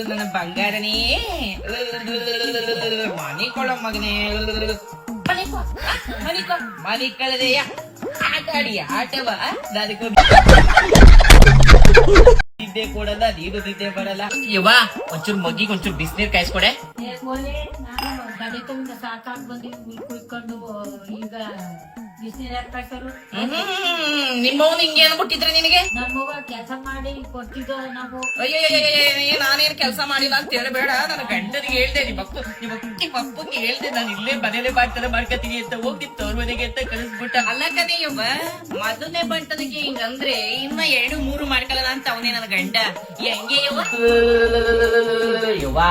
ನನ್ನ ಬಂಗಾರನೇ ಮನಿಕೊಳ ಮಗನೇ ಮನಿ ಕಳೆದೆಯ ಆಟ ಆಡಿ ಆಟವ ನನಗೂ ನಿದ್ದೆ ಕೊಡಲ್ಲ, ನೀನು ನಿದ್ದೆ ಬರಲ್ಲ. ಯವ್ವ ಒಂಚೂರು ಮಗ್ಗಿಗೆ ಒಂಚೂರು ಬಿಸಿನೀರ್ ಕಾಯಿಸ್ಕೊಡೆ. ಸಾಕಾಗ್ ಬಂದಿ ಕುಯ್ಕೊಂಡು ಈಗ ಬಿಸಿನೀರ್ ಯಾಕೆ ಕಾಯ್ಸರು? ನಿಮ್ಮವ್ನು ಹಿಂಗೆ ಅನ್ಬಿಟ್ಟಿದ್ರೆ ನಿನಗೆ? ನಮ್ಮವ್ವ ಕೆಲಸ ಮಾಡಿ ಕೊಡ್ತಿದ್ದೋ ನಾವು. ಅಯ್ಯಯ್ಯ ನಾನೇನ್ ಕೆಲಸ ಮಾಡಿಲ್ಲ ಅಂತ ಹೇಳ್ಬೇಡ. ನನ್ನ ಗಂಡನಿಗೆ ಹೇಳ್ದೆ, ನಿಮ್ಮ ಅಪ್ಪಂಗೆ ಹೇಳ್ದೆ, ನಾನು ಇಲ್ಲೇ ಮನೇಲೆ ಮಾಡ್ತಾರೆ ಮಾಡ್ಕೊತೀನಿ ಅಂತ ಹೋಗಿ ತವ್ರ ಮನೆಗೆ ಅಂತ ಕಳಿಸ್ಬಿಟ್ಟ. ಅಲ್ಲ ಕದೇ ಯವ್ವ, ಮೊದಲನೇ ಬಂಟನಿಗೆ ಹಿಂಗಂದ್ರೆ ಇನ್ನ 2-3 ಮಾಡ್ಕೊಳ್ಳಲ್ಲ ಅಂತ ಅವನೇ ನನ್ನ ಗಂಡ. ಹೆಂಗೆ ಯವ್ವ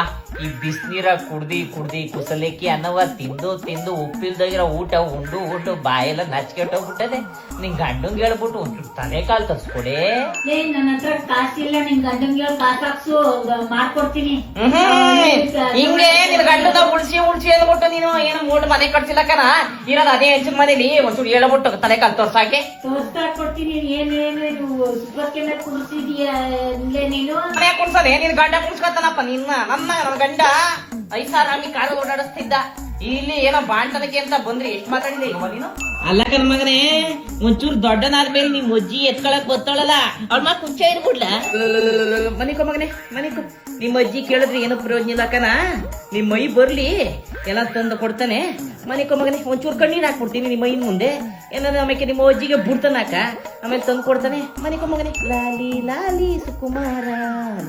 ಈ ಬಿಸಿನೀರ ಕುಡ್ದಿ ಕುಸಲೇಕಿ ಅನ್ನವ ತಿಂದು ಉಪ್ಪಿಲ್ದಾಗಿರೋ ಊಟ ಉಂಡು ಬಾಯೆಲ್ಲ ನಚ್ಕೆಟ್ಟೋಗ್ಬಿಟ್ಟದೆ. ನಿನ್ ಗಂಡಂಗ್ ಹೇಳ್ಬಿಟ್ಟು ಒಂಚೂರು ತಲೆ ಕಾಲ್ ತರ್ಸ್ಕೊಡೆ. ನನ್ನ ಹತ್ರ ಕಾಸಿಲ್ಲ, ನಿನ್ ಗಂಡಂಗ್ ಕಾಸು ಹಾಕ್ಸು ಮಾಡ್ಕೊಡ್ತೀನಿ. ಹಿಂಗೆ ನಿನ್ ಗಂಡನ ಉಳ್ಸಿ ಅಂದ್ಬಿಟ್ಟು ನೀನು ಏನೋ ಮೂಡ್ ಮನೆ ಕಟ್ಸಿಲ್ಲಕನ ಇರೋದು ಅದೇ ಹೆಂಚಿನ ಮನೇಲಿ ಒಂಚೂರು ಹೇಳ್ಬಿಟ್ಟು ತಲೆ ಕಾಲ್ ತೋರ್ಸಾಕೆ ತೋರ್ಸ್ತಾ ಕೊಡ್ತೀನಿ. ಏನೇನು ಸುಬ್ಬಕ್ಕೆ ಮೇಲೆ ಕುಡಿಸಿದೀಯ ನೀನು? ಮನೆ ಕುಡ್ಸದೆ ನಿನ್ ಗಂಡ ಕುಡ್ಸ್ಕೊತಾನಪ್ಪ ನಿನ್ನ. ನನ್ನ ಗಂಡ 5 ಸಾವಿರ ಕಾರು ಓಡಾಡಿಸ್ತಿದ್ದ. ಇಲ್ಲಿ ಏನೋ ಬಾಂಟನಕ್ಕೆ ಅಂತ ಬಂದ್ರಿ ಎಷ್ಟು ಮಾತಾಡಿದೆ ಈಗ ನೀನು? ಅಲ್ಲ ಕನ್ ಮಗನೇ, ಒಂಚೂರು ದೊಡ್ಡನಾದ್ಮೇಲೆ ನಿಮ್ ಅಜ್ಜಿ ಎತ್ಕೊಳಕ್ ಬತ್ತೋಳಲ್ಲ ಅವ್ಳ ಮಾ ಕುಂಚ ಇರ್ಬಿಡ್ಲ. ಮನಿಕೋ ಮಗನೇ ಮನಿಕೋ. ನಿಮ್ಮ ಅಜ್ಜಿ ಕೇಳಿದ್ರೆ ಏನೋ ಪ್ರಯೋಜನ ಇಲ್ಲ ಕನ. ನಿಮ್ ಮೈ ಬರ್ಲಿ ಎಲ್ಲ ತಂದು ಕೊಡ್ತಾನೆ. ಮನಿಕೋ ಮಗನೇ, ಒಂಚೂರು ಕಣ್ಣೀರ್ ಹಾಕ್ಬಿಡ್ತೀನಿ ನಿಮ್ಮ ಮೈನ್ ಮುಂದೆ. ಏನಾದ್ರು ಆಮೇಲೆ ನಿಮ್ಮ ಅಜ್ಜಿಗೆ ಬುಡ್ತಾನಾಕ ಆಮೇಲೆ ತಂದು ಕೊಡ್ತಾನೆ. ಮನಿಕೋ ಮಗನೇ. ಲಾಲಿ ಲಾಲಿ ಸುಕುಮಾರ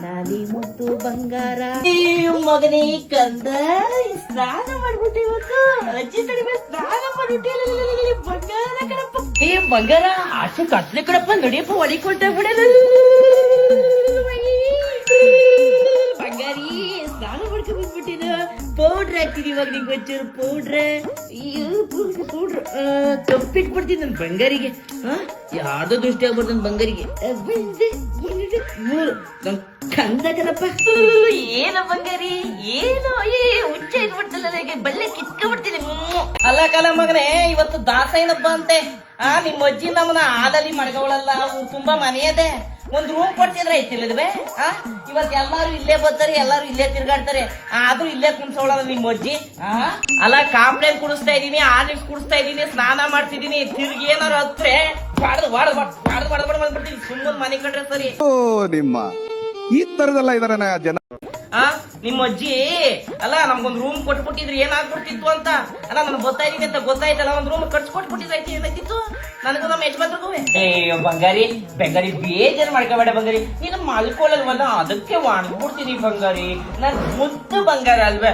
ಲಾಲಿ ಮುತ್ತು ಬಂಗಾರ. ಮಗನೇ ಕಂದ ಸ್ನಾನ ಮಾಡ್ಬಿಟ್ಟು ಇವತ್ತು ಅಜ್ಜಿ ಕಡಿಮೆ ಸ್ನಾನ ಮಾಡ್ಬಿಟ್ಟು ಬಂಗಾರ ಕಣಪ್ಪ. ಬಂಗಾರ ಆಸೆ ಕತ್ಲೆ ಕಣಪ್ಪ. ನಡಿಯಪ್ಪ ಒಳಿ ಕೊಟ್ಟ ಬಿಡಲು ಬಂಗಾರಿ ಸ್ನಾನ ಮಾಡ್ಕೊ ಬಂದ್ಬಿಟ್ಟಿನ. ಪೌಡ್ರ್ ಹಾಕ್ತೀನಿ ಇವಾಗ ನಿಂಗೆ ಒಂಚೂರು ಪೌಡ್ರ್ ಕಪ್ಪಿಟ್ಬಿಡ್ತೀನಿ ನನ್ ಬಂಗಾರಿಗೆ. ಯಾವ್ದೋ ದೃಷ್ಟಿ ಆಗ್ಬಾರ್ದು ನನ್ ಬಂಗಾರಿಗೆ. 3 ನಮ್ ಕಂದ ಕಣಪ್ಪ. ಏನೋ ಬಂಗಾರಿ ಏನೋ ಹುಚ್ಚ ಇದ್ಬಿಡ್ತಲ್ಲ, ಬಳ್ಳೆ ಕಿತ್ಕೊಂಡ್ಬಿಡ್ತೀನಿ. ಅಲ್ಲ ಕಾಲ ಮಗನೇ, ಇವತ್ತು ದಾಸಯ್ಯನ ಹಬ್ಬ ಅಂತೆ. ನಿಮ್ಮ ಅಜ್ಜಿ ನಮ್ಮನ್ನ ಹಾಲಲ್ಲಿ ಮಡ್ಗವಳಲ್ಲ, ಅವ್ರು ತುಂಬಾ ಮನೆಯದೆ. ಒಂದ್ ರೂಮ್ ಕೊಡ್ತಿದ್ರೆ ಐತಿಲ್ಲದ್ವೆ. ಇವತ್ ಎಲ್ಲಾರು ಇಲ್ಲೇ ಬರ್ತಾರೆ, ಎಲ್ಲಾರು ಇಲ್ಲೇ ತಿರ್ಗಾಡ್ತಾರೆ, ಆದ್ರೂ ಇಲ್ಲೇ ಕುಣ್ಸೋಳಲ್ಲ ನಿಮ್ಮ ಅಜ್ಜಿ. ಅಲ್ಲ ಕಾಂಪ್ಲೇನ್ ಕುಡಿಸ್ತಾ ಇದೀನಿ, ಆಲಿಸ್ ಕುಡಿಸ್ತಾ ಇದೀನಿ, ಸ್ನಾನ ಮಾಡ್ತಿದೀನಿ, ತಿರ್ಗಿ ಏನಾರು ಹತ್ರೆ ಬಂದ್ಬಿಡ್ತೀನಿ. ಸುಮ್ಮನೆ ಮನೆ ಕಂಡ್ರೆ ಸರಿ. ನಿಮ್ಮ ಈ ತರದೆಲ್ಲ ಇದಾರೆ ಜನ. ನಿಮ್ಮ ಅಜ್ಜಿ ಅಲ್ಲ ನಮ್ಗೊಂದ್ ರೂಮ್ ಕೊಟ್ಬಿಟ್ಟಿದ್ರಿ ಏನಾಗ್ಬಿಡ್ತಿತ್ತು ಅಂತ. ಅಲ್ಲ ನನ್ಗೆ ಗೊತ್ತಾಯ್ತಿದೆ ಅಂತ ಗೊತ್ತಾಯ್ತಲ್ಲ, ಒಂದ್ ರೂಮ್ ಕಟ್ಸ್ಕೊಟ್ಬಿಟ್ಟಿದ್ರೈತಿ ಏನಾಯ್ತಿತ್ತು ನನಗೂ ನಮ್ಮ ಯಜಮಾನ್ರಿಗೂ. ಬಂಗಾರಿ ಬೇಜಾರು ಮಾಡ್ಕೋಬೇಡ ಬಂಗಾರಿ. ನೀನು ಮಲ್ಕೊಳ್ಳಲ್ವಲ್ಲ ಅದಕ್ಕೆ ಮಾಡ್ಬಿಡ್ತೀನಿ ಬಂಗಾರಿ. ನನ್ ಮುದ್ದು ಬಂಗಾರ ಅಲ್ವೇ,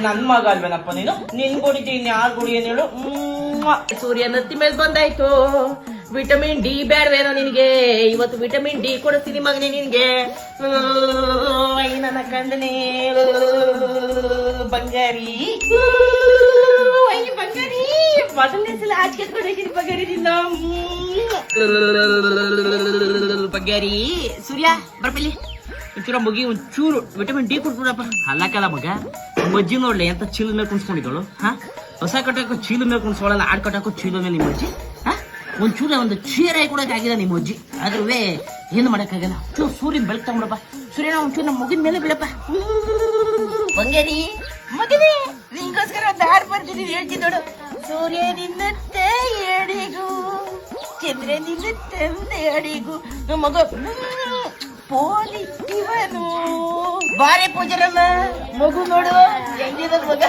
ನನ್ ಮಗ ಅಲ್ವೇನಪ್ಪ ನೀನು. ನಿನ್ ಗುಡಿದಿ ಇನ್ಯಾರು ಗುಡಿ ಏನ್ ಹೇಳು. ಸೂರ್ಯ ನತ್ತಿ ಮೇಲೆ ಬಂದಾಯ್ತು. ವಿಟಮಿನ್ ಡಿ ಬೇಡವೇನೋ ನಿನ್ಗೆ? ಇವತ್ತು ವಿಟಮಿನ್ ಡಿ ಕೊಡಿಸ್ತೀನಿ ಮಗನೇ ನಿನ್ಗೆ. ನನ್ನ ಕಂದನೆ ಬಂಗಾರಿ ಮೊದಲನೇ ಸಲ ಆಚೆತ್ಕೊಂಡಿದ್ದೀನಿ ಬಂಗಾರಿ ನಿನ್ನ. ಬಂಗಾರಿ ಸೂರ್ಯ ಬರ್ಪಲ್ಲಿ ಒಂಚೂರ ಮುಗಿ ಒಂಚೂರು ವಿಟಮಿನ್ ಡಿ ಕೊಡ್ಬಿಡಪ್ಪ. ಅಲ್ಲಕ್ಕಲ್ಲ ಮಗ, ಮಜ್ಜಿ ನೋಡ್ಲಿ ಎಂತ ಚೀಲ ಮೇಲೆ ಕುಣಿಸ್ಕೊಂಡಿದ್ದಳು. ಹೊಸ ಕಟ್ಟಕ್ಕೂ ಚೀಲ ಮೇಲೆ ಕುಣಿಸ್ಕೊಳ್ಳಲ್ಲ, ಆಡ್ ಕಟ್ಟಕ್ಕೂ ಚೀಲ ಮೇಲೆ ನಿಮ್ಮ ಅಜ್ಜಿ. ಒಂಚೂರ ಒಂದು ಚೀರ ಕೊಡಕ್ ಆಗಿಲ್ಲ ನಿಮ್ಮ ಅಜ್ಜಿ. ಆದ್ರೂ ಏನು ಮಾಡಕ್ಕಾಗಲ್ಲ. ಸೂರ್ಯನ ಬೆಳಕ್ ತಗೊಂಡಪ್ಪ. ಸೂರ್ಯನ ಒಂಚೂರು ನಮ್ಮ ಮುಗಿನ ಮೇಲೆ ಬಿಡಪ್ಪ. ಬಂಗಾರಿ ಮಗನೇ, ನಿಂಗೋಸ್ಕರ ಒಂದು ಹಾಡು ಬರ್ತಿದ್ದೀನಿ, ಹೇಳ್ತೀನಿ ನೋಡು. ಸೂರ್ಯ ನಿನ್ನತ್ತೆ ಎಡಿಗೂ ಚಂದ್ರ ನಿನ್ನ ತಂದೆ ಅಡಿಗೂ ಮಗ ಪೋಲಿವನು ಬಾರೆ ಪೂಜರಮ್ಮ. ಮಗು ನೋಡು ಹೆಂಗಿದೆ ಮಗ.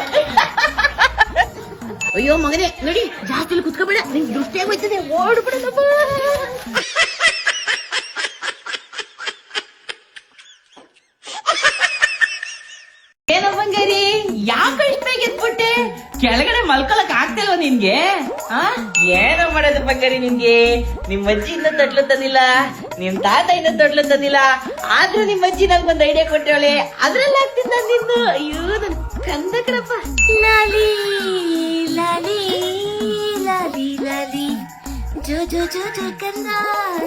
ಅಯ್ಯೋ ಮಗನೇ ನೋಡಿ, ಜಾಸ್ತಿ ಕುತ್ಕೋಬೇಡ, ನಿಂಗೆ ದೃಷ್ಟಿ ಆಗೋಯ್ತದೆ, ಓಡ್ಬಿಡಪ್ಪ. ಏನೋ ಬಂಗಾರಿ ಯಾಕೆ ಇಷ್ಟ ಬೇಗ ಎದ್ಬಿಟ್ಟೆ? ಕೆಳಗಡೆ ಮಲ್ಕೊಳಕ್ ಆಗ್ತಿಲ್ವ ನಿನ್ಗೆ? ಏನೋ ಮಾಡೋದು ಬಂಗಾರಿ ನಿನ್ಗೆ? ನಿಮ್ ಅಜ್ಜಿ ಇನ್ನ ತೊಟ್ಲು ತಂದಿಲ್ಲ, ನಿಮ್ ತಾತ ಇನ್ನ ತೊಟ್ಲು ತಂದಿಲ್ಲ, ಆದ್ರೂ ನಿಮ್ ಅಜ್ಜಿ ನಂಗೊಂದ್ ಐಡಿಯಾ ಕೊಟ್ಟವಳೆ, ಅದ್ರಲ್ಲಿ ಆಗ್ತಿದ್ದ ನಿಂದು. ಅಯ್ಯೋ ನನ್ ಕಂದ ಕಣಪ್ಪ. ಲಾಲಿ ಲಾಲಿ ಲಾಲಿ ಲಾಲಿ ಜೋ ಜೋ ಜೋ ಜೋ ಕಂದ,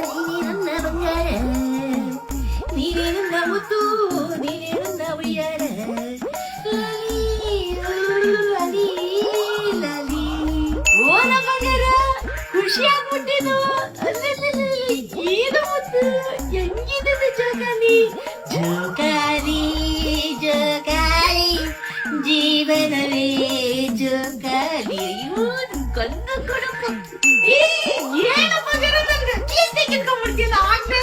ನೀನೇ ನನ್ನ ಬಂಗಾರ, ನೀನೇ ನನ್ನ ಮುತ್ತು, ನೀನೇ ನನ್ನ ಉಯ್ಯಾರ. ಲಾಲಿ ಲಾಲಿ ಲಾಲಿ ಏನು ಏನು ಮುದ್ದು ಹೆಂಗಿದೆ ಜೋಕಾಲಿ ಜೋಕಾಲಿ ಜೋಕಾಲಿ ಜೀವನವೇ ಜೋಕಾಲಿ. ಅಯ್ಯೋ ಕನ್ನ ಕೊಡಪ್ಪ. ಏನಪ್ಪ ನೆಕ್ಲೇಸ್ ಕಿತ್ಕೊಂಡ್ಬಿಡ್ತೀನ ಆಗ್ಲೇ.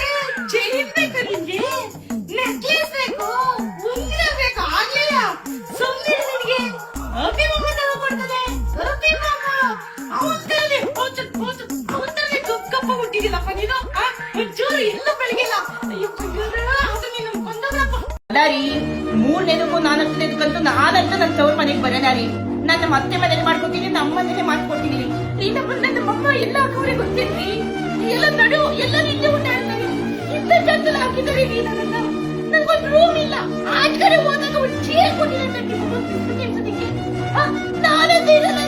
ಚೈನ್ ಬೇಕಾ ನಿನ್ಗೆ? ನೆಕ್ಲೇಸ್ ಬೇಕು, ಉಂಗುರ ಬೇಕು, ಆಗ್ಲಿಲ್ಲ ಸುಮ್ಮನೆ ನಿನ್ಗೆ ಅಭಿ ಮಾಮ ತಗೊಂಡ್ಕೊಡ್ತಾನೆ. ಅಭಿ ಮಾಮ ಅವತ್ತಲ್ಲಿ ಅವತ್ತಲ್ಲಿ ಕಪ್ಪ ಹುಟ್ಟಿದಿಲ್ಲಪ್ಪ ನೀನು. ಒಂಚೂರು ಎಲ್ಲ ಬೆಳಗಿಲ್ಲ. ಅಯ್ಯೋ ಅದು ನೀನು ಕೊಂದೋಗ್ರಪ್ಪ. ಅದಾರಿ 3ನೇದಕ್ಕೂ 4ನೇದಕ್ಕಂತೂ ನಾನಂತೂ ನನ್ನ ತವ್ರ ಮನೆಗೆ ಬರೋದಾರಿ. ನನ್ನ ಮತ್ತೆ ಮನೇಲಿ ಮಾಡ್ಕೊತೀನಿ, ನಮ್ಮ ಮನೇಲಿ ಮಾಡ್ಕೊತೀನಿ. ನನ್ನ ಮಮ್ಮ ಎಲ್ಲ ಅವ್ರಿಗೆ ಗೊತ್ತಿರ್ಲಿ. ಎಲ್ಲ ನಡು ಎಲ್ಲ ನಿಂದೆ ಉಂಟಾಡ್ತಾರೆ. ಇಂಥ ಜಂತಲ್ಲಿ ಹಾಕಿದ್ದಾರೆ ನೀ ನನ್ನನ್ನ. ನನ್ಗೊಂದು ರೂಮ್ ಇಲ್ಲ. ಆಚ್ ಕಡೆ ಹೋದಾಗ ಒಂದು ಚೇರ್ ಕೊಟ್ಟಿಲ್ಲ ನನಗೆ ಕೆಲ್ಸದಕ್ಕೆ. ನಾನಂತ ಇರಲ್ಲ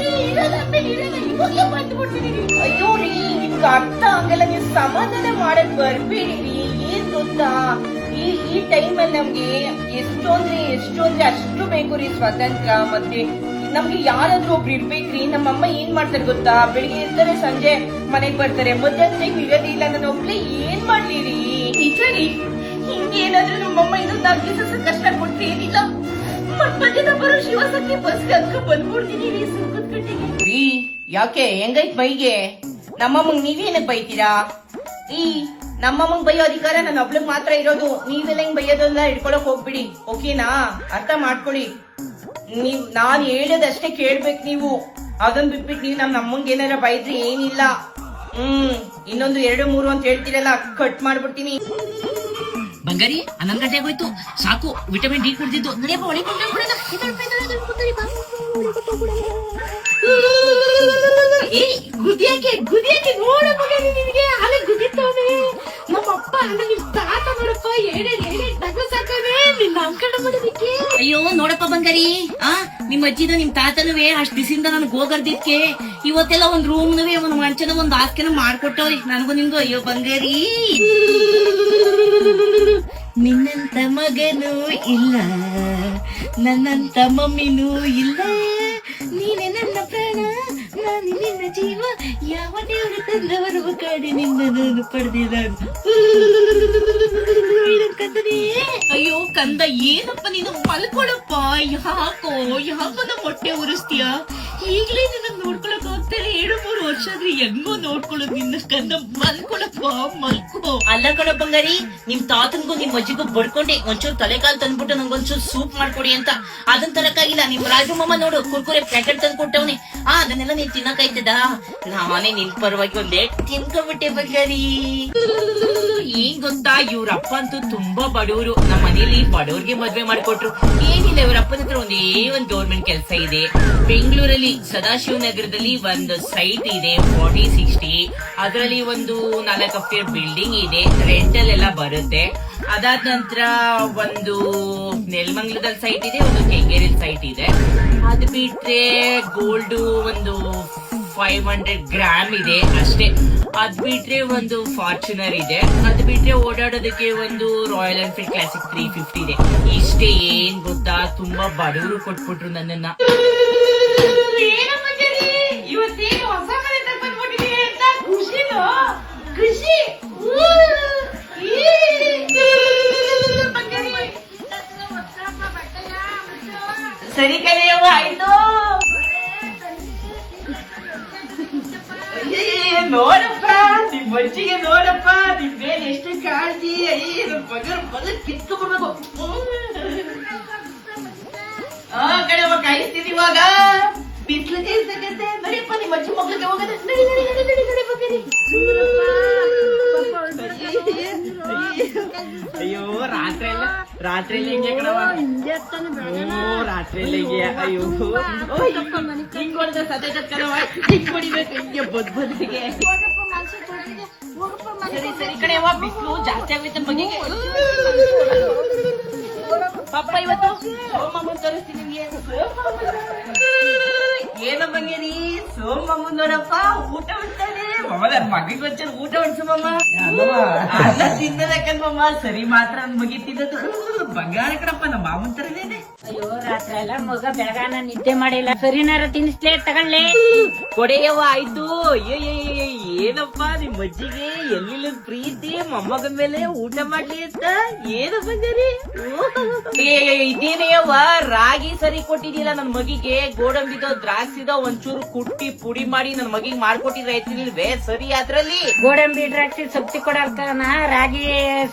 ಆಮೇಲೆ ಇರಲ್ಲ. ಇವಾಗಲೇ ಬಂದು ಬಿಡ್ತೀನಿ. ಅಯ್ಯೋ ರೀ, ನಿಮ್ಗೆ ಅರ್ಥ ಆಗಲ್ಲ. ನೀವು ಸಮಾಧಾನ ಮಾಡಕ್ ಬರ್ಬೇಡಿ ರೀ. ಏನ್ ಗೊತ್ತಾ, ಈ ಟೈಮಲ್ಲಿ ನಮ್ಗೆ ಎಷ್ಟು ಅಂದ್ರೆ ಅಷ್ಟು ಬೇಕು ರೀ ಸ್ವಾತಂತ್ರ್ಯ. ಮತ್ತೆ ನಮ್ಗೆ ಯಾರಾದ್ರೂ ಒಬ್ರು ಇರ್ಬೇಕ್ರಿ. ನಮ್ಮಮ್ಮ ಏನ್ ಮಾಡ್ತಾರೆ ಗೊತ್ತಾ, ಬೆಳಿಗ್ಗೆ ಇರ್ತಾರೆ, ಸಂಜೆ ಮನೆಗ್ ಬರ್ತಾರೆ, ಮಧ್ಯಾಹ್ನ ಇರೋದಿಲ್ಲ. ನಾನು ಒಬ್ಳೆ ಏನ್ ಮಾಡ್ಲಿ ರೀ? ನಿಜರಿ ಹಿಂಗೇನಾದ್ರೂ ನಮ್ಮಮ್ಮ ಇನ್ನೊಂದು 4 ದಿವಸ ಕಷ್ಟ ಕೊಟ್ರೆ ಏನಿಲ್ಲ, ಮಧ್ಯಾಹ್ನ ಬರೋ ಶಿವಸಕ್ತಿ ಬಸ್ಗೆ ಅಕ್ಕ ಬಂದ್ಬಿಡ್ತೀನಿ ರೀ ಸುಖದ ಕಟ್ಟಿಗೆ. ರೀ ಯಾಕೆ ಹೆಂಗೈತ್ ಮೈಗೆ? ನಮ್ಮಮ್ಮಂಗ್ ನೀವೇನಕ್ ಬೈತೀರಾ? ನಮ್ಮಮ್ಮಂಗ್ ಬೈಯೋ ಅಧಿಕಾರ ನನ್ನ ಒಬ್ಳಿಗ್ ಮಾತ್ರ ಇರೋದು. ನೀವೆಲ್ಲ ಹಿಂಗ್ ಬೈಯೋದೆಲ್ಲ ಇಟ್ಕೊಳಕ್ ಹೋಗ್ಬಿಡಿ, ಓಕೆನಾ? ಅರ್ಥ ಮಾಡ್ಕೊಳ್ಳಿ. ನಾನ್ ಹೇಳೋದಷ್ಟೇ ಕೇಳ್ಬೇಕು ನೀವು. ಅದನ್ ಬಿಟ್ಬಿಟ್ಟು ನೀವು ನಮ್ಮ ಅಮ್ಮಂಗೆ ಏನಾರ ಬೈದ್ರಿ ಏನಿಲ್ಲ. ಇನ್ನೊಂದು 2, 3 ಅಂತ ಹೇಳ್ತೀರಲ್ಲ, ಕಟ್ ಮಾಡ್ಬಿಡ್ತೀನಿ. ಬಂಗಾರಿ 11 ಗಂಟೆ ಆಗೋಯ್ತು, ಸಾಕು. Vitamin D ಕುಡ್ದಿದ್ದು. ನಡೆಯಪ್ಪ ಒಳಗೆ ಗುದಿಯಾಕೆ ನೋಡ ಮಗನಿ, ನಿನಗೆ ಅಲೆ ಗುದಿತ್ತವನೇ ನಮ್ಮಪ್ಪ. ನಿಮ್ ತಾತ ನೋಡಪ್ಪ ಏನೇ ಸಾಕವೇ ನಿನ್ನ ಅಂಕಣ ಮಾಡೋದಕ್ಕೆ. ಅಯ್ಯೋ ನೋಡಪ್ಪ ಬಂಗಾರಿ, ನಿಮ್ ಅಜ್ಜಿನ ನಿಮ್ ತಾತನುವೆ ಅಷ್ಟ್ ದಿವಸದಿಂದ ನನ್ಗೆ ಹೋಗರ್ದಿದ್ಕೆ ಇವತ್ತೆಲ್ಲ ಒಂದ್ ರೂಮ್ನುವೆ, ಒಂದ್ ಮಂಚನ, ಒಂದ್ ಹಾಸಿಗೆನ ಮಾಡ್ಕೊಟ್ಟವ್ರಿ ನನಗೂ ನಿಮ್ಗೂ. ಅಯ್ಯೋ ಬಂಗಾರಿ, ನಿನ್ನಂತ ಮಗನೂ ಇಲ್ಲ, ನನ್ನಂತ ಮಮ್ಮಿನೂ ಇಲ್ಲ. ನೀನೆ ನನ್ನ ಪ್ರಾಣ, ನಾನು ನಿನ್ನ ಜೀವ. ಯಾವ ದೇವರು ತಂದವರು ಕಾಡಿ ನಿನ್ನ ನಾನು ಪಡೆದೆ ನಾನು. ಅಯ್ಯೋ ಕಂದ, ಏನಪ್ಪ ನೀನು? ಮಲ್ಕೊಳಪ್ಪ. ಯಾಕೋ ನಮ್ಮ ಹೊಟ್ಟೆ ಉರಿಸ್ತೀಯ? ಈಗ್ಲೇ ನಿನ್ನ ನೋಡ್ಕೊಳಕ್ ಹೋಗ್ತಾರೆ. 2-3 ವರ್ಷ ಆದ್ರೆ ಹೆಂಗೋ ನೋಡ್ಕೊಳ್ಳೋದು ನಿನ್ನ ಕಂದ. ಮಲ್ಕೊಳಪ್ಪ, ಮಲ್ಕೋ. ಅಲ್ಲ ಕಣ ಬಂಗಾರಿ, ನಿಮ್ ತಾತನ್ಗೂ ನಿಮ್ ಅಜ್ಜಿಗೂ ಬಡ್ಕೊಂಡೆ ಒಂಚೂರು ತಲೆಕಾಲ್ ತಂದ್ಬಿಟ್ಟು ನಂಗೊಂಚೂರು ಸೂಪ್ ಮಾಡ್ಕೊಡಿ ಅಂತ. ಅದನ್ ತರಕಾಗಿಲ್ಲ. ನಿಮ್ ರಾಜು ಮಾಮ ನೋಡು ಕುರ್ಕುರೆ ಪ್ಯಾಕೆಟ್ ತಂದು ಕೊಟ್ಟವನೆ. ಅದನ್ನೆಲ್ಲ ನೀನ್ ತಿನ್ನಕಾಯ್ತದ? ನಾನೇ ನಿನ್ ಪರವಾಗಿ ಒಂದೇ ತಿನ್ಕೊಂಡ್ಬಿಟ್ಟೆ ಬಂಗಾರಿ. ಏನ್ ಗೊತ್ತಾ, ಇವ್ರಪ್ಪ ಅಂತೂ ತುಂಬಾ ಬಡವರು. ನಮ್ಮ ಮನೇಲಿ ಬಡವ್ರಿಗೆ ಮದ್ವೆ ಮಾಡ್ಕೊಟ್ರು. ಏನಿಲ್ಲ, ಇವ್ರಪ್ಪನ ಹತ್ರ ಒಂದೇ ಒಂದ್ ಗೌರ್ಮೆಂಟ್ ಕೆಲಸ ಇದೆ. ಬೆಂಗಳೂರಲ್ಲಿ ಸದಾಶಿವನಗರದಲ್ಲಿ ಒಂದು ಸೈಟ್ ಇದೆ 40-60. ಅದರಲ್ಲಿ ಒಂದು 4 ಫ್ಲೋರ್ ಬಿಲ್ಡಿಂಗ್ ಇದೆ. ರೆಂಟಲ್ ಎಲ್ಲ ಬರುತ್ತೆ. ಅದಾದ ನಂತರ ಒಂದು ನೆಲಮಂಗಲದಲ್ಲಿ ಸೈಟ್ ಇದೆ, ಒಂದು ಕೆಂಗೇರಿ ಸೈಟ್ ಇದೆ. ಅದು ಬಿಟ್ರೆ ಗೋಲ್ಡ್ ಒಂದು 500 ಗ್ರಾಮ್ ಇದೆ ಅಷ್ಟೇ. ಅದ್ ಬಿಟ್ರೆ ಒಂದು ಫಾರ್ಚುನರ್ ಇದೆ. ಅದ್ ಬಿಟ್ರೆ ಓಡಾಡೋದಕ್ಕೆ ಒಂದು ರಾಯಲ್ ಎನ್ಫೀಲ್ಡ್ ಕ್ಲಾಸಿಕ್ 350 ಇದೆ. ಇಷ್ಟೇ. ಏನ್ ಗೊತ್ತಾ, ತುಂಬಾ ಬಡವರು ಕೊಟ್ಬಿಟ್ರು ನನ್ನನ್ನ. ಇವತ್ತೇನು ಹೊಸ ಮನೆ ತಗೊಂಡ್ಬಿಟ್ಟಿದೀನಿ ಅಂತ ಖುಷಿ. ಸರಿ ಕಣೆಯವ್ವ, ಆಯ್ತು. ನೋಡಪ್ಪ ನಿಮ್ ಅಜ್ಜಿಗೆ, ನೋಡಪ್ಪ ನಿಮ್ ಮೇಲೆ ಎಷ್ಟು ಕಾಳಜಿ. ಬಗರ್ ಕಿತ್ಕೊಂಡ್ಬಿಡ್ಬೇಕು. ಕಣವ್ವ, ಕಾಯಿಸ್ತೀನಿ ಇವಾಗ. ಬಿಸ್ಲು ಕಾಯಿಸ್ತಕ್ಕಂತೆ. ನಡಿಯಪ್ಪ ನಿಮ್ಮ ಅಜ್ಜಿ ಮಗ್ಳಿಗೆ ಹೋಗೋದು. ನಡಿ. ಅಯ್ಯೋ ರಾತ್ರಿ ಹಿಂಗೆ ಕಣವ. ರಾತ್ರಿ ಹಿಂಗೆ. ಅಯ್ಯೋ ಹಿಂಗ್ ಹೊಡೆದ ಸತೇತ ಕಣವ. ಹಿಂಗ್ ಹೊಡಿಬೇಕು ಹಿಂಗೆ ಬದ್ಬದಿಗೆ. ಸರಿ ಕಣವ, ಬಿಸಿಲು ಜಾಸ್ತಿ ಆಗೈತೆ ಬಗೆಗೆ. ಪಪ್ಪ ಇವತ್ತು ಸೋಮಮ್ಮನ್ ತೋರಿಸ್ತೀನಿ ನಿಮ್ಗೆ. ಏನ ಬಂಗೇರಿ, ಸೋಮಮ್ಮನ್ ನೋಡಪ್ಪ ಊಟ ಉಂಟಾನೆ. ಮಮ್ಮ ನನ್ ಮಗಿಗೆ ಒಂಚೂರು ಊಟ ಉಂಟು ಮಮ್ಮ. ಅನ್ನ ತಿನ್ನದಕ್ಕನ್ ಮಮ್ಮ. ಸರಿ ಮಾತ್ರ ನನ್ ಮಗಿ ತಿನ್ನೋದು ಬಂಗಾರ ಕಣಪ್ಪ, ನಮ್ಮ ಮಾಮನ್ ತರನೇನೆ. ಅಯ್ಯೋ ರಾತ್ರಿ ಎಲ್ಲ ಮಗ ಬೇಗ ನಾನು ನಿದ್ದೆ ಮಾಡಿಲ್ಲ ಸರಿನಾರ ತಿನ್ನಿಸ್ಲೇ ತಗೊಳ್ಳೆ ಕೊಡೆಯವ್ವ ಆಯ್ತು. ಏನಪ್ಪ ನಿಮ್ ಅಜ್ಜಿಗೆ ಎಲ್ಲಿಲ್ಲ ಪ್ರೀತಿ ಮೊಮ್ಮಗನ್ ಮೇಲೆ ಊಟ ಮಾಡ್ಲಿ ಅಂತ ಏನಪ್ಪ ಗರಿ ಇದೇನೆಯವ್ವ ರಾಗಿ ಸರಿ ಕೊಟ್ಟಿದ್ದಿಲ್ಲ ನನ್ ಮಗಿಗೆ. ಗೋಡಂಬಿದೋ ದ್ರಾಕ್ಷಿದೋ ಒಂಚೂರು ಕುಟ್ಟಿ ಪುಡಿ ಮಾಡಿ ನನ್ ಮಗಿಗೆ ಮಾಡ್ಕೊಟ್ಟಿದ್ರೆ ಆಯ್ತಿಲ್ವೇ ಸರಿ ಅದ್ರಲ್ಲಿ. ಗೋಡಂಬಿ ದ್ರಾಕ್ಷಿ ಸಬ್ತಿ ಕೊಡಲ್ಕನ ರಾಗಿ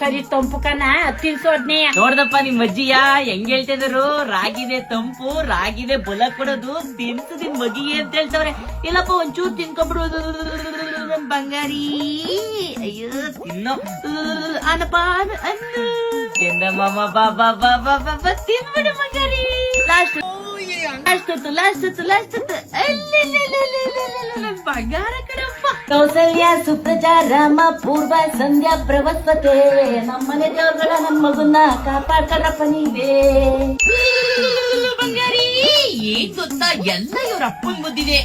ಸರಿ ತಂಪು ಕನ ತಿನ್ಸೋದ್ನೇ. ನೋಡ್ದಪ್ಪ ನಿಮ್ ಅಜ್ಜಿಯ ಹೆಂಗ್ ಹೇಳ್ತಿದ್ರು, ರಾಗಿನೇ ತಂಪು ರಾಗಿನೇ ಬಲ ಕೊಡೋದು ತಿನ್ಸು ನಿನ್ ಮಗಿಗೆ ಅಂತ ಹೇಳ್ತವ್ರೆ. ಇಲ್ಲಪ್ಪ ಒಂಚೂರು ತಿನ್ಕೊಂಡ್ಬಿಡೋದು ನನ್ ಬಂಗಾರಿ. ಅಯ್ಯೋ ತಿನ್ನೋ ಅನಪ್ಪ ಅನ್ನು ತಿಂದ ಮಾಮ ಬಾಬಾ ಬಾಬಾ ಬಾಬಾ ತಿನ್ಬಿಡು ಬಂಗಾರಿ. ಲಾಸ್ಟ್ ಬಂಗಾರ ಕಡಪ್ಪ. ಕೌಸಲ್ಯ ಸುಪ್ರಜಾ ರಾಮ ಪೂರ್ವ ಸಂಧ್ಯಾ ಪ್ರವಸ್ವತೆ. ನಮ್ಮನೆ ದೇವ್ರಗಳ ನನ್ ಮಗುನ ಕಾಪಾಡ್ಕೊಳ್ರಪ್ಪ ನೀವೇ. ಬಂಗಾರಿ ಏನ್ ಗೊತ್ತಾ, ಎಲ್ಲ ಇವ್ರ ಅಪ್ಪನ್ ಬುದ್ಧಿದೆ.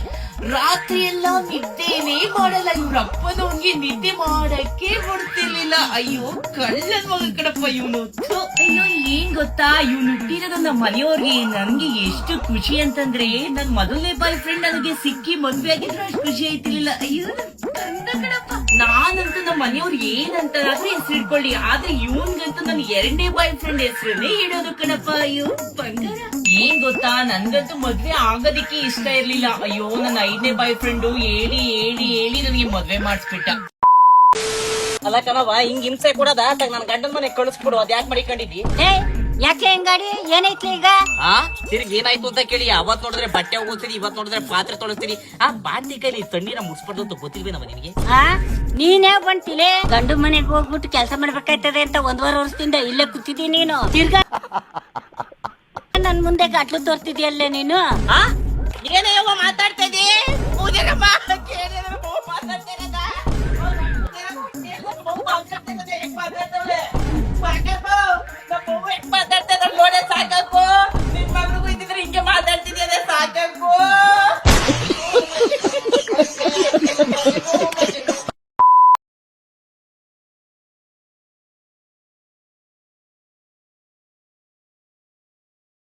ರಾತ್ರಿ ಎಲ್ಲ ನಿದ್ದೆನೇ ಮಾಡಲ್ಲ ಇವ್ರ ಅಪ್ಪನವ್ನಿಗೆ, ನಿದ್ದೆ ಮಾಡಕ್ಕೆ ಬಿಡ್ತಿರ್ಲಿಲ್ಲ. ಅಯ್ಯೋ ಕಳ್ಳನ್ ಮಗ ಕಡಪ್ಪ ಇವನು. ಅಯ್ಯೋ ಏನ್ ಗೊತ್ತಾ, ಇವ್ನು ಹುಟ್ಟಿರೋದು ನಮ್ಮ ಮನೆಯವ್ರಿಗೆ. ನನ್ಗೆ ಎಷ್ಟು ಖುಷಿ ಅಂತಂದ್ರೆ, ನನ್ ಮೊದಲನೇ ಬಾಯ್ ಫ್ರೆಂಡ್ ನನಗೆ ಸಿಕ್ಕಿ ಮದ್ವೆ ಆಗಿದ್ರು ಅಷ್ಟು ಖುಷಿ ಆಯ್ತಿರ್ಲಿಲ್ಲ. ಅಯ್ಯೋ ಕಂದ ಕಡಪ್ಪ. ನಾನಂತೂ ನಮ್ಮ ಮನೆಯವ್ರು ಏನಂತಾದ್ರೂ ಹೆಸರು ಇಟ್ಕೊಳ್ಳಿ, ಆದ್ರೆ ಇವನ್ಗಂತೂ ನನ್ ಎರಡನೇ ಬಾಯ್ ಫ್ರೆಂಡ್ ಹೆಸರನ್ನೇ ಇಡೋದು ಕಣಪ್ಪ. ಅಯ್ಯೋ ಬಂಗಾರ. ಏನ್ ಗೊತ್ತಾ, ನನ್ಗಂತೂ ಮದ್ವೆ ಆಗೋದಿಕ್ಕೆ ಇಷ್ಟ ಇರ್ಲಿಲ್ಲ. ಅಯ್ಯೋ ನನ್ನ 5ನೇ ಬಾಯ್ ಫ್ರೆಂಡು ಹೇಳಿ ಹೇಳಿ ಹೇಳಿ ನನಗೆ ಮದ್ವೆ ಮಾಡಿಸ್ಬಿಟ್ಟ. ಅಲ್ಲ ಕಣವ ಹಿಂಗ್ ಹಿಂಸೆ ಕೊಡೋದ ನನ್ ಗಂಡನ ಮನೆ ಕಳಿಸ್ಬಿಡು. ಅದ್ ಯಾಕೆ ಮಾಡಿಕೊಂಡಿದ್ದಿ? ಯಾಕೆ ಹೆಂಗಾಡಿ ಏನೈತಿ ಈಗ? ತಿರ್ಗಿ ಏನಾಯ್ತು ಅಂತ ಕೇಳಿ, ಅವತ್ ನೋಡಿದ್ರೆ ಬಟ್ಟೆ ಹೋಗಿಸ್ತೀನಿ, ಇವತ್ ನೋಡಿದ್ರೆ ಪಾತ್ರೆ ತೊಳಸ್ತೀನಿ. ಆ ಬಾಂಡಿ ಕೈಲಿ ತಣ್ಣೀರ ಮುಡ್ಸ್ಬಾರ್ದು ಅಂತ ಗೊತ್ತಿಲ್ವೇನವ ನಿನಗೆ? ನೀನೇ ಬಂತಿಲೆ ಗಂಡು ಮನೆಗೆ ಹೋಗ್ಬಿಟ್ಟು ಕೆಲಸ ಮಾಡ್ಬೇಕಾಯ್ತದೆ ಅಂತ 1.5 ವರ್ಷದಿಂದ ಇಲ್ಲೇ ಕೂತಿದ್ದೀನಿ. ನೀನು ತಿರ್ಗಾ ನನ್ ಮುಂದೆ ಗಟ್ಲು ತೋರ್ತಿದ್ಯಲ್ಲೇ ನೀನು. ಏನೇವ ಮಾತಾಡ್ತಾ ಇದೀ? ಮಾತಾಡ್ತಾ ನೋಡೇ ಸಾಕು.